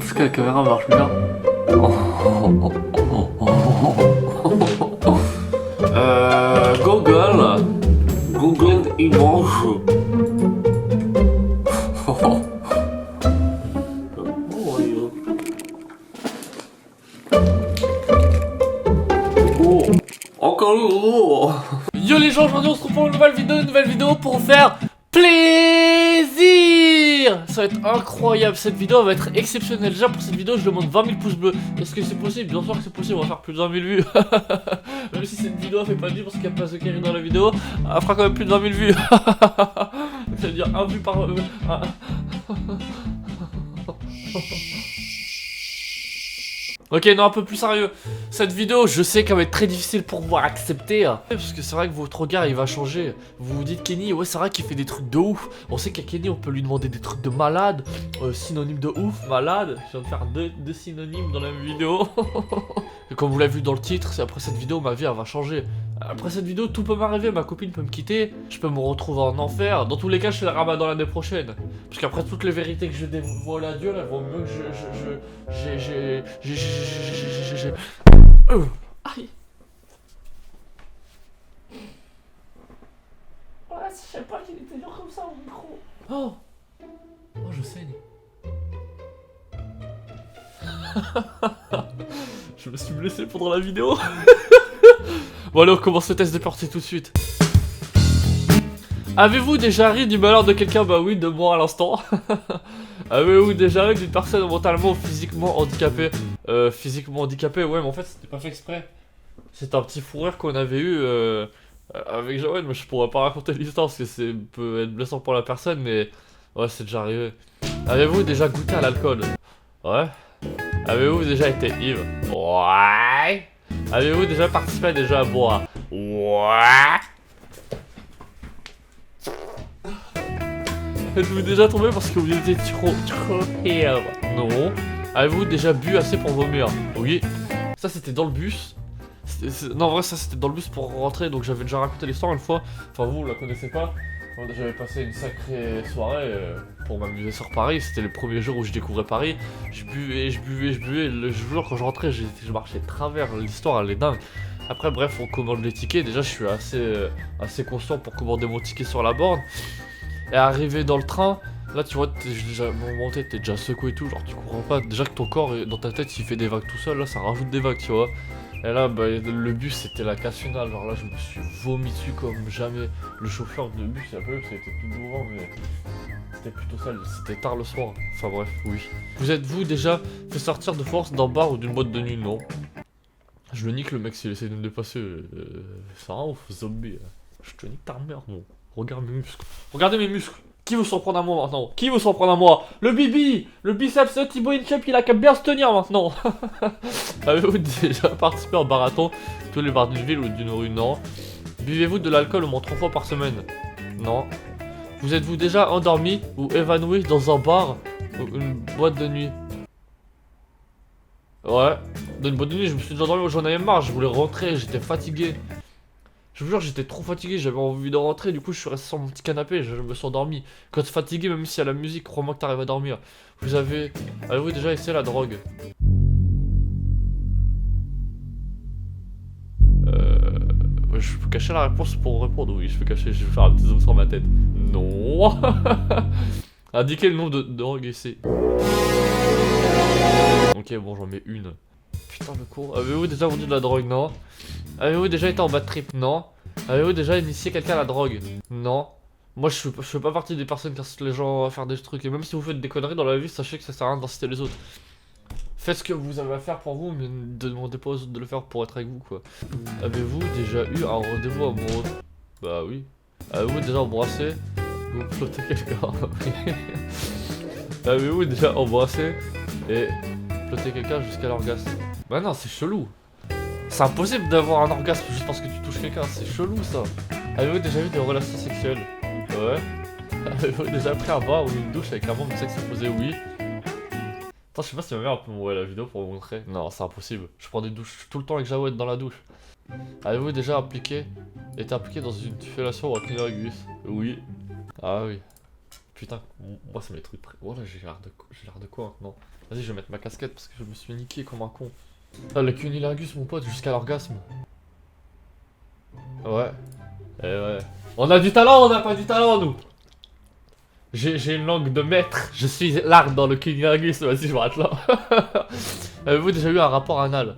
Est-ce que la caméra marche bien? Google. Google Image. Oh. Encore oh. Yo les gens, aujourd'hui on se retrouve pour une nouvelle vidéo pour vous faire plaisir. Ça va être incroyable, cette vidéo va être exceptionnelle. Déjà pour cette vidéo je demande 20 000 pouces bleus. Est-ce que c'est possible? Bien sûr que c'est possible, on va faire plus de 20 000 vues. Même si cette vidéo fait pas de vues parce qu'il n'y a pas de carré dans la vidéo, elle fera quand même plus de 20 000 vues. Ça veut dire un vue par... Ok, non, un peu plus sérieux. Cette vidéo, je sais qu'elle va être très difficile pour vous à accepter. Parce que c'est vrai que votre regard, il va changer. Vous vous dites, Kenny, ouais, c'est vrai qu'il fait des trucs de ouf. On sait qu'à Kenny, on peut lui demander des trucs de malade. Synonyme de ouf, malade. Je viens de faire deux synonymes dans la même vidéo. Et comme vous l'avez vu dans le titre, c'est après cette vidéo, ma vie, elle va changer. Après cette vidéo, tout peut m'arriver. Ma copine peut me quitter. Je peux me retrouver en enfer. Dans tous les cas, je fais le ramadan l'année prochaine. Parce qu'après toutes les vérités que je dévoile à Dieu, là, vaut mieux que aïe. Ouais, je sais pas qu'il était dur comme ça au micro. Oh, je saigne. Je me suis blessé pendant la vidéo. Bon allez, on commence le test de portée tout de suite. Avez-vous déjà ri du malheur de quelqu'un? Bah oui, de moi à l'instant. Avez-vous déjà ri d'une personne mentalement ou physiquement handicapée? Physiquement handicapée, ouais, mais en fait c'était pas fait exprès. C'est un petit fou rire qu'on avait eu avec Joël, mais je pourrais pas raconter l'histoire parce que c'est peut être blessant pour la personne, mais ouais, c'est déjà arrivé. Avez-vous déjà goûté à l'alcool? Ouais. Avez-vous déjà été ivre? Ouais. Avez-vous déjà participé à des jeux à boire? Ouais. Êtes-vous déjà tombé parce que vous étiez trop ivre? Non. Avez-vous déjà bu assez pour vomir? Oui. Ça c'était dans le bus. Non, en vrai, ça c'était dans le bus pour rentrer, donc j'avais déjà raconté l'histoire une fois. Enfin, vous la connaissez pas. J'avais passé une sacrée soirée pour m'amuser sur Paris. C'était le premier jour où je découvrais Paris. Je buvais. Le jour quand je rentrais, je marchais de travers. L'histoire elle est dingue. Après, bref, on commande les tickets. Déjà, je suis assez conscient pour commander mon ticket sur la borne. Et arrivé dans le train, là tu vois, t'es déjà secoué et tout. Genre, tu comprends pas. Déjà que ton corps, dans ta tête, il fait des vagues tout seul. Là, ça rajoute des vagues, tu vois. Et là, bah, le bus c'était la casse finale, genre là je me suis vomi dessus comme jamais. Le chauffeur de bus, il a pas eu, c'était tout devant, mais c'était plutôt sale, c'était tard le soir. Enfin bref, oui. Vous êtes-vous déjà fait sortir de force d'un bar ou d'une boîte de nuit? Non. Je le nique le mec s'il essaie de me dépasser. C'est un ouf, zombie. Je te nique ta mère, mon. Regarde mes muscles. Regardez mes muscles. Qui veut s'en prendre à moi maintenant? Qui veut s'en prendre à moi? Le Bibi! Le biceps de Thibaut Inchep, il a qu'à bien se tenir maintenant. Avez-vous déjà participé au marathon? Tous les bars d'une ville ou d'une rue? Non. Buvez-vous de l'alcool au moins 3 fois par semaine? Non. Vous êtes-vous déjà endormi ou évanoui dans un bar ou une boîte de nuit? Ouais. Dans une boîte de nuit, je me suis déjà endormi, j'en avais marre, je voulais rentrer, j'étais fatigué. Je vous jure, j'étais trop fatigué, j'avais envie de rentrer, du coup je suis resté sur mon petit canapé, je me suis endormi. Quand t'es fatigué, même s'il y a la musique, crois-moi que t'arrives à dormir. Avez-vous déjà essayé la drogue? Je peux cacher la réponse pour répondre, oui, je peux cacher, je vais faire un petit zoom sur ma tête. Non. Indiquez le nombre de drogues essayées. Ok, bon, j'en mets une. Putain, le con. Avez-vous déjà vendu de la drogue? Non. Avez-vous déjà été en bad trip? Non. Avez-vous déjà initié quelqu'un à la drogue? Non. Moi je fais pas partie des personnes qui incitent les gens à faire des trucs. Et même si vous faites des conneries dans la vie, sachez que ça sert à rien d'inciter les autres. Faites ce que vous avez à faire pour vous, mais ne demandez pas aux autres de le faire pour être avec vous, quoi. Avez-vous déjà eu un rendez-vous amoureux? Bah oui. Avez-vous déjà embrassé ou flotté quelqu'un? Avez-vous déjà embrassé et flotté quelqu'un jusqu'à l'orgasme? Bah non, c'est chelou. C'est impossible d'avoir un orgasme juste parce que tu touches quelqu'un, c'est chelou ça. Avez-vous déjà eu des relations sexuelles? Ouais. Avez-vous déjà pris un bain ou une douche avec un membre de sexe opposé? Oui. Attends, je sais pas si ma mère peut m'envoyer la vidéo pour vous montrer. Non, c'est impossible. Je prends des douches tout le temps avec Jawed dans la douche. Avez-vous déjà été impliqué dans une fellation ou un cunnilingus? Oui. Ah oui. Putain, moi c'est mes trucs prêts. Voilà, j'ai l'air de quoi maintenant? Vas-y, je vais mettre ma casquette parce que je me suis niqué comme un con. Ah, le cunilingus, mon pote, jusqu'à l'orgasme. Ouais. Eh ouais. On a du talent, on n'a pas du talent, nous. J'ai une langue de maître. Je suis l'art dans le cunilingus. Vas-y, je m'arrête là. Avez-vous déjà eu un rapport anal?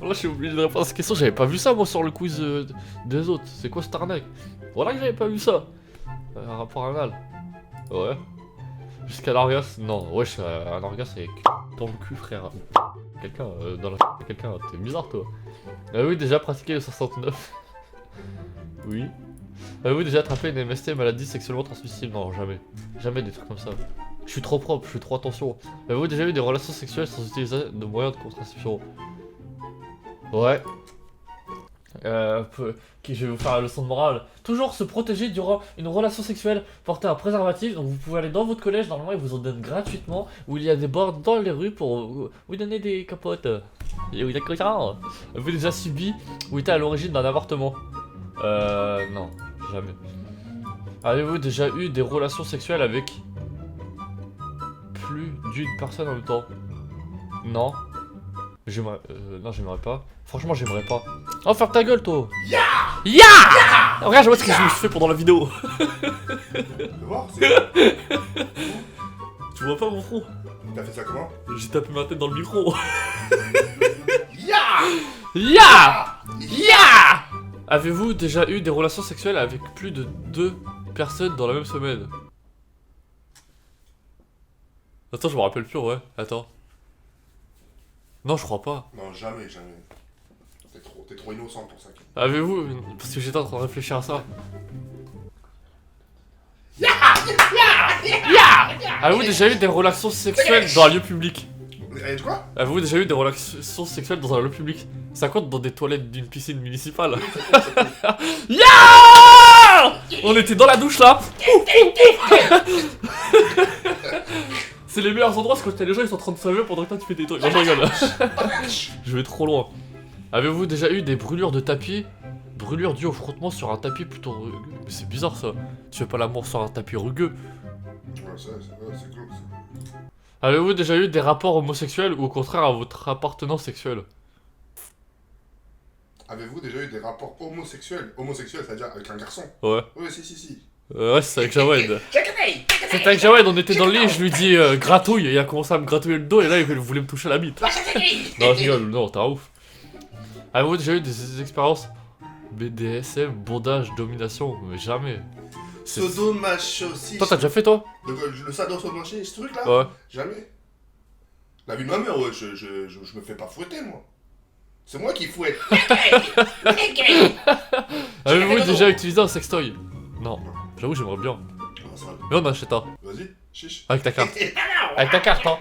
Là, je suis obligé de répondre à cette question. J'avais pas vu ça, moi, sur le quiz des autres. C'est quoi cette arnaque? Voilà que j'avais pas vu ça. Un rapport anal. Ouais. Jusqu'à l'orgasme. Non, wesh, un orgasme avec dans le cul, frère. Quelqu'un dans la quelqu'un, t'es bizarre, toi. Oui, déjà pratiqué le 69. Oui. Oui, déjà attrapé une MST, maladie sexuellement transmissible. Non, jamais. Jamais des trucs comme ça. Je suis trop propre, je fais trop attention. Avez-vous déjà eu des relations sexuelles sans utiliser de moyens de contraception? Ouais. Je vais vous faire la leçon de morale. Toujours se protéger durant une relation sexuelle, porter un préservatif. Donc vous pouvez aller dans votre collège, normalement ils vous en donnent gratuitement. Où il y a des bords dans les rues pour vous donner des capotes. Et oui, d'accord. Avez-vous déjà subi ou été à l'origine d'un avortement? Non, jamais. Avez-vous déjà eu des relations sexuelles avec plus d'une personne en même temps? Non. J'aimerais. Non, j'aimerais pas. Franchement, j'aimerais pas. Oh, ferme ta gueule, toi! Ya! Regarde, ce que je me suis fait pendant la vidéo! Tu vois pas mon front? T'as fait ça comment? J'ai tapé ma tête dans le micro! Ya! Avez-vous déjà eu des relations sexuelles avec plus de 2 personnes dans la même semaine? Attends, je me rappelle plus, ouais. Attends. Non, je crois pas. Non, jamais. T'es trop innocent pour ça. Avez-vous... Parce que j'étais en train de réfléchir à ça. Avez-vous déjà eu des relations sexuelles dans un lieu public? Quoi? Avez-vous déjà eu des relations sexuelles dans un lieu public? Ça compte dans des toilettes d'une piscine municipale? On était dans la douche là. C'est les meilleurs endroits, parce que les gens ils sont en train de s'amuser pendant que toi tu fais des trucs. Non, je rigole. Je vais trop loin. Avez-vous déjà eu des brûlures de tapis? Brûlures dues au frottement sur un tapis plutôt rugueux. Mais c'est bizarre ça. Tu fais pas l'amour sur un tapis rugueux. Ouais, c'est cool. Avez-vous déjà eu des rapports homosexuels ou au contraire à votre appartenance sexuelle? Avez-vous déjà eu des rapports homosexuels? Homosexuels, c'est-à-dire avec un garçon? Ouais. Ouais, si. Ouais, c'est avec Jawed. C'était avec Jawed, on était dans le lit, je lui dis gratouille, et il a commencé à me gratouiller le dos, et là il voulait me toucher la bite. Non, je rigole, non, t'es un ouf. Avez-vous déjà eu des expériences BDSM, bondage, domination? Mais jamais. Sadomaso. Toi, t'as déjà fait, toi? Le sadomaso, ce truc-là? Ouais. Jamais. La vie de ma mère, ouais, je me fais pas fouetter, moi. C'est moi qui fouette. Avez-vous déjà utilisé un sextoy? Non. J'avoue, j'aimerais bien. Mais on achète un. Vas-y, chiche. Avec ta carte. Avec ta carte, hein.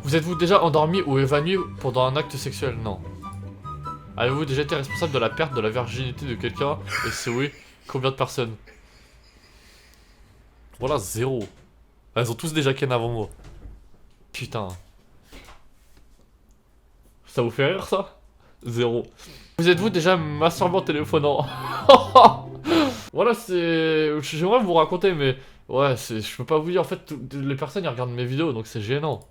Vous êtes-vous déjà endormi ou évanoui pendant un acte sexuel? Non. Avez-vous déjà été responsable de la perte de la virginité de quelqu'un? Et si oui, combien de personnes? Voilà, 0. Elles ont tous déjà ken avant moi. Putain. Ça vous fait rire, ça? 0. Vous êtes-vous déjà masturbé en téléphonant? Voilà, c'est... J'aimerais vous raconter, mais... Ouais, je peux pas vous dire, en fait, les personnes ils regardent mes vidéos, donc c'est gênant.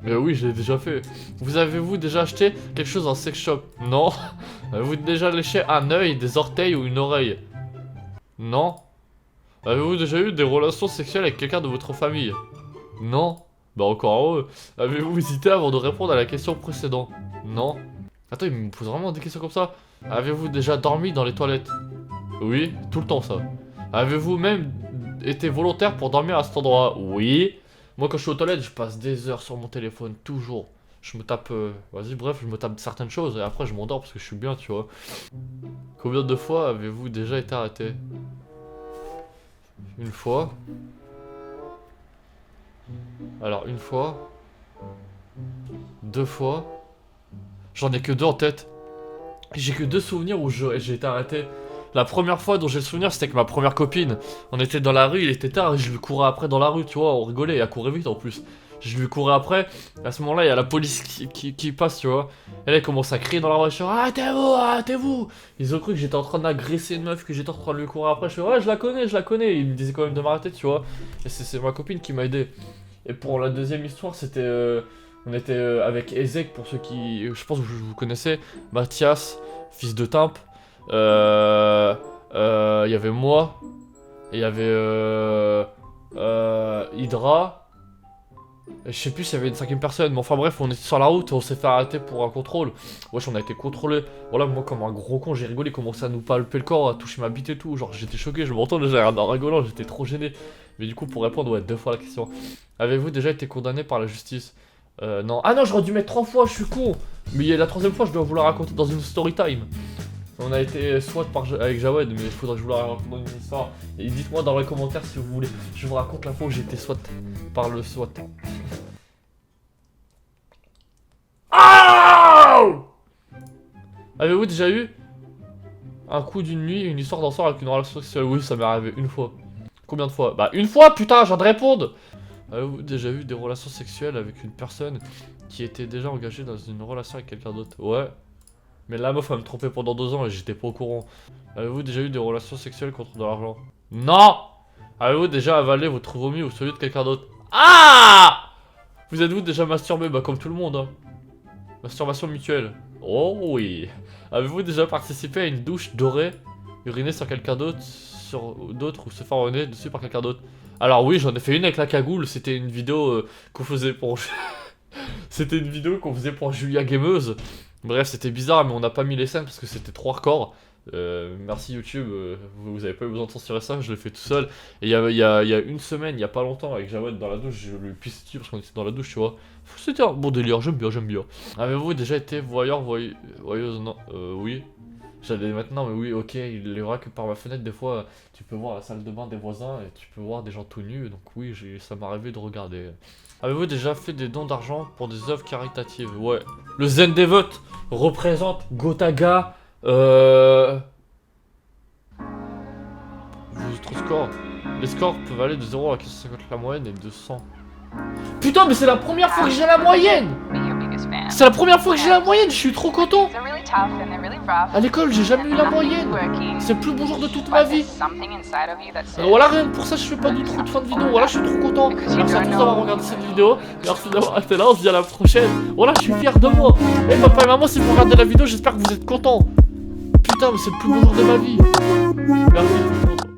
Mais oui, je l'ai déjà fait. Vous avez-vous déjà acheté quelque chose en sex shop? Non. Avez-vous déjà léché un œil, des orteils ou une oreille? Non. Avez-vous déjà eu des relations sexuelles avec quelqu'un de votre famille? Non. Bah encore heureux. Avez-vous hésité avant de répondre à la question précédente? Non. Attends, il me pose vraiment des questions comme ça. Avez-vous déjà dormi dans les toilettes? Oui, tout le temps ça. Avez-vous même été volontaire pour dormir à cet endroit? Oui. Moi quand je suis aux toilettes, je passe des heures sur mon téléphone, toujours. Je me tape... Vas-y, bref, je me tape certaines choses et après je m'endors parce que je suis bien, tu vois. Combien de fois avez-vous déjà été arrêté? Une fois. Alors, une fois. 2 fois. J'en ai que 2 en tête. J'ai que 2 souvenirs où j'ai été arrêté. La première fois dont j'ai le souvenir, c'était avec ma première copine. On était dans la rue, il était tard, et je lui courais après dans la rue, tu vois, on rigolait, et elle courait vite en plus. Je lui courais après. À ce moment-là, il y a la police qui passe, tu vois. Et là, elle commence à crier dans la voiture. Arrêtez-vous, arrêtez-vous. Ils ont cru que j'étais en train d'agresser une meuf, que j'étais en train de lui courir après. Je fais, ouais, je la connais, je la connais. Ils me disaient quand même de m'arrêter, tu vois. Et c'est ma copine qui m'a aidé. Et pour la deuxième histoire, c'était. On était avec Ezek, pour ceux qui. Je pense que vous connaissez. Mathias, fils de Timp. Il y avait moi. Et il y avait. Hydra. Je sais plus s'il y avait une cinquième personne, mais enfin bref, on était sur la route et on s'est fait arrêter pour un contrôle. Wesh, on a été contrôlé. Voilà, moi, comme un gros con, j'ai rigolé, il commençait à nous palper le corps, à toucher ma bite et tout. Genre, j'étais choqué, je m'entends, j'ai regardé en rigolant, j'étais trop gêné. Mais du coup, pour répondre, ouais, 2 fois la question. Avez-vous déjà été condamné par la justice? Non. Ah non, j'aurais dû mettre 3 fois, je suis con. Mais la 3ème fois, je dois vous la raconter dans une story time. On a été SWAT avec Jawed, mais il faudra que je vous la raconte dans une histoire. Et dites-moi dans les commentaires si vous voulez. Je vous raconte la fois où j'ai été SWAT par le SWAT. Oh! Avez-vous déjà eu un coup d'une nuit, une histoire d'ensemble avec une relation sexuelle? Oui, ça m'est arrivé une fois. Combien de fois? Bah une fois, putain, je viens de répondre. Avez-vous déjà eu des relations sexuelles avec une personne qui était déjà engagée dans une relation avec quelqu'un d'autre? Ouais. Mais la meuf elle me trompait pendant 2 ans et j'étais pas au courant. Avez-vous déjà eu des relations sexuelles contre de l'argent? Non! Avez-vous déjà avalé votre vomi ou celui de quelqu'un d'autre? Ah! Vous êtes-vous déjà masturbé? Bah comme tout le monde, hein. Masturbation mutuelle. Oh oui. Avez-vous déjà participé à une douche dorée? Uriner sur quelqu'un d'autre ou se faire uriner dessus par quelqu'un d'autre? Alors oui, j'en ai fait une avec la cagoule, c'était une vidéo qu'on faisait pour... C'était une vidéo qu'on faisait pour Julia Gameuse. Bref, c'était bizarre, mais on n'a pas mis les scènes parce que c'était trop hardcore. Merci YouTube, vous avez pas eu besoin de censurer ça, je l'ai fait tout seul. Et il y a une semaine, il y a pas longtemps, avec Jawed dans la douche, je lui pisse dessus parce qu'on était dans la douche, tu vois. C'était un bon délire, j'aime bien, j'aime bien. Avez-vous déjà été voyeuse? Non, oui. J'allais maintenant, mais oui, ok, il est vrai que par ma fenêtre, des fois, tu peux voir la salle de bain des voisins et tu peux voir des gens tout nus, donc oui, ça m'est arrivé de regarder. Avez-vous déjà fait des dons d'argent pour des œuvres caritatives? Ouais. Le Zen Devot représente Gotaga, Votre score. Les scores peuvent aller de 0 à 450 la moyenne et de 100. Putain, mais c'est la première fois que j'ai la moyenne! C'est la première fois que j'ai la moyenne, je suis trop content! À l'école, j'ai jamais eu la moyenne! C'est le plus beau jour de toute ma vie! Voilà, rien que pour ça, je fais pas d'outro de fin de vidéo. Voilà, je suis trop content! Merci à tous d'avoir regardé cette vidéo. Merci d'avoir été là, on se dit à la prochaine. Voilà, je suis fier de moi! Et papa et maman, si vous regardez la vidéo, j'espère que vous êtes contents! Putain, mais c'est le plus beau jour de ma vie! Merci tout le monde!